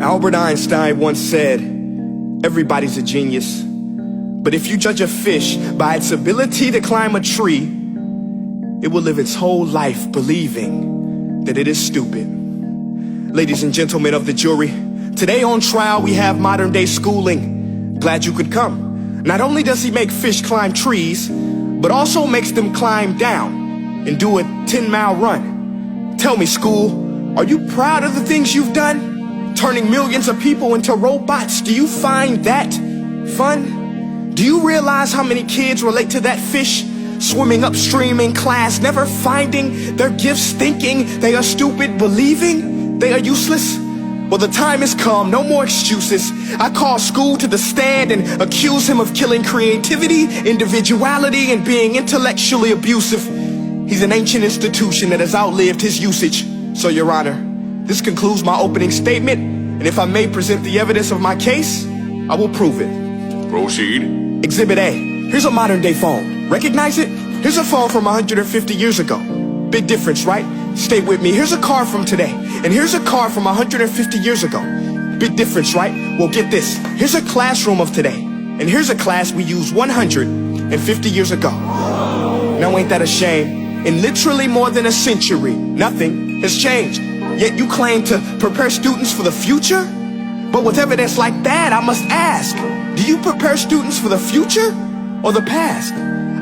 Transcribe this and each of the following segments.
Albert Einstein once said, everybody's a genius. But if you judge a fish by its ability to climb a tree, it will live its whole life believing that it is stupid. Ladies and gentlemen of the jury, today on trial we have modern day schooling. Glad you could come. Not only does he make fish climb trees, but also makes them climb down and do a 10-mile run. Tell me, school, are you proud of the things you've done? Turning millions of people into robots, do you find that fun? Do you realize how many kids relate to that fish? Swimming upstream in class, never finding their gifts, thinking they are stupid, believing they are useless? Well, the time has come, no more excuses. I call school to the stand and accuse him of killing creativity, individuality, and being intellectually abusive. He's an ancient institution that has outlived his usage. So, Your Honor, this concludes my opening statement, and if I may present the evidence of my case, I will prove it. Proceed. Exhibit A. Here's a modern day phone. Recognize it? Here's a phone from 150 years ago. Big difference, right? Stay with me. Here's a car from today, and here's a car from 150 years ago. Big difference, right? Well, get this. Here's a classroom of today, and here's a class we used 150 years ago. Now ain't that a shame? In literally more than a century, nothing has changed. Yet you claim to prepare students for the future? But with evidence like that, I must ask, do you prepare students for the future or the past?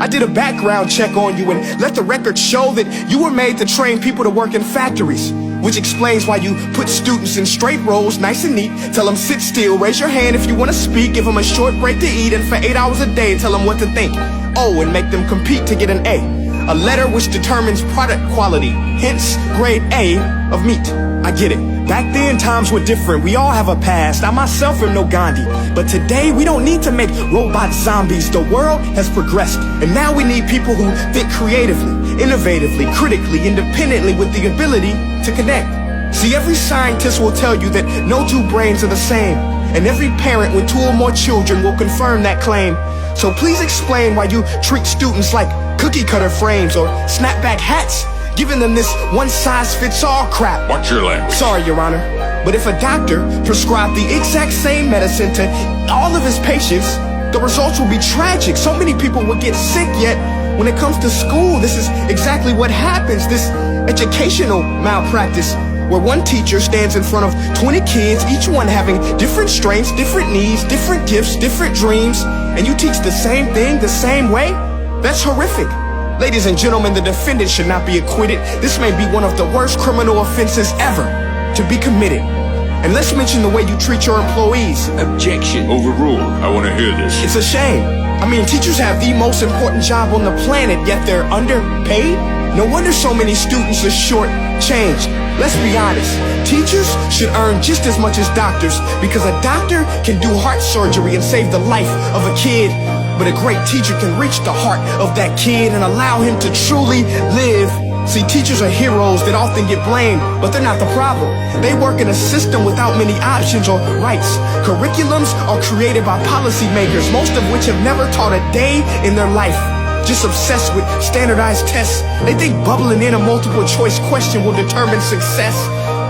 I did a background check on you and let the record show that you were made to train people to work in factories, which explains why you put students in straight rows, nice and neat, tell them sit still, raise your hand if you want to speak, give them a short break to eat, and for 8 hours a day tell them what to think. Oh, and make them compete to get an A letter which determines product quality, hence grade A of meat. I get it. Back then, times were different. We all have a past. I myself am no Gandhi. But today, we don't need to make robot zombies. The world has progressed. And now we need people who think creatively, innovatively, critically, independently, with the ability to connect. See, every scientist will tell you that no two brains are the same. And every parent with 2 or more children will confirm that claim. So please explain why you treat students like cookie cutter frames or snapback hats, giving them this one-size-fits-all crap. Watch your language. Sorry, Your Honor, but if a doctor prescribed the exact same medicine to all of his patients, the results will be tragic. So many people will get sick, yet when it comes to school, this is exactly what happens. This educational malpractice, where one teacher stands in front of 20 kids, each one having different strengths, different needs, different gifts, different dreams, and you teach the same thing the same way? That's horrific. Ladies and gentlemen, the defendant should not be acquitted. This may be one of the worst criminal offenses ever to be committed. And let's mention the way you treat your employees. Objection. Overruled. I want to hear this. It's a shame. I mean, teachers have the most important job on the planet, yet they're underpaid? No wonder so many students are short-changed. Let's be honest, teachers should earn just as much as doctors, because a doctor can do heart surgery and save the life of a kid, but a great teacher can reach the heart of that kid and allow him to truly live. See, teachers are heroes that often get blamed, but they're not the problem. They work in a system without many options or rights. Curriculums are created by policymakers, most of which have never taught a day in their life. Just obsessed with standardized tests. They think bubbling in a multiple choice question will determine success.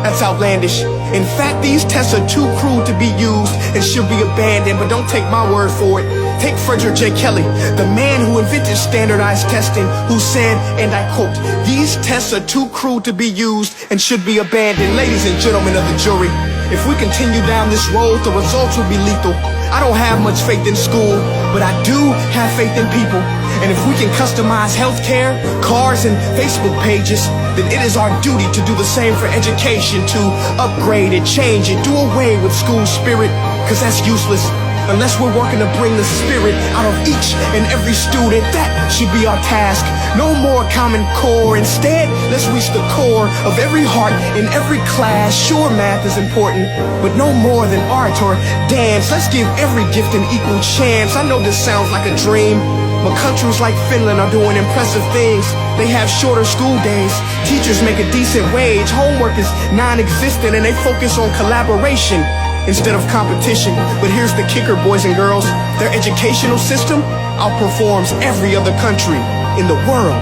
That's outlandish. In fact, these tests are too cruel to be used and should be abandoned, but don't take my word for it. Take Frederick J. Kelly, the man who invented standardized testing, who said, and I quote, "These tests are too cruel to be used and should be abandoned." Ladies and gentlemen of the jury, if we continue down this road, the results will be lethal. I don't have much faith in school, but I do have faith in people. And if we can customize healthcare, cars, and Facebook pages, then it is our duty to do the same for education, to upgrade it, change it, do away with school spirit, because that's useless. Unless we're working to bring the spirit out of each and every student, that should be our task. No more Common Core. Instead, let's reach the core of every heart in every class. Sure, math is important, but no more than art or dance. Let's give every gift an equal chance. I know this sounds like a dream, but countries like Finland are doing impressive things. They have shorter school days. Teachers make a decent wage. Homework is non-existent, and they focus on collaboration instead of competition. But here's the kicker, boys and girls. Their educational system outperforms every other country in the world.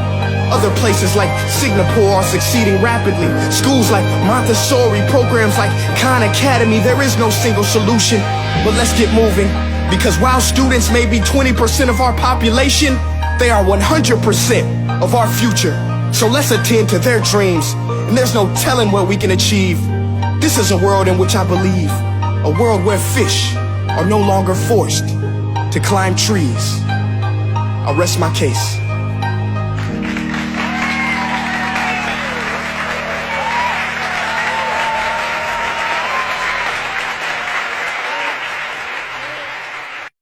Other places like Singapore are succeeding rapidly. Schools like Montessori, programs like Khan Academy. There is no single solution, but let's get moving. Because while students may be 20% of our population, they are 100% of our future. So let's attend to their dreams, and there's no telling what we can achieve. This is a world in which I believe, a world where fish are no longer forced to climb trees. I'll rest my case.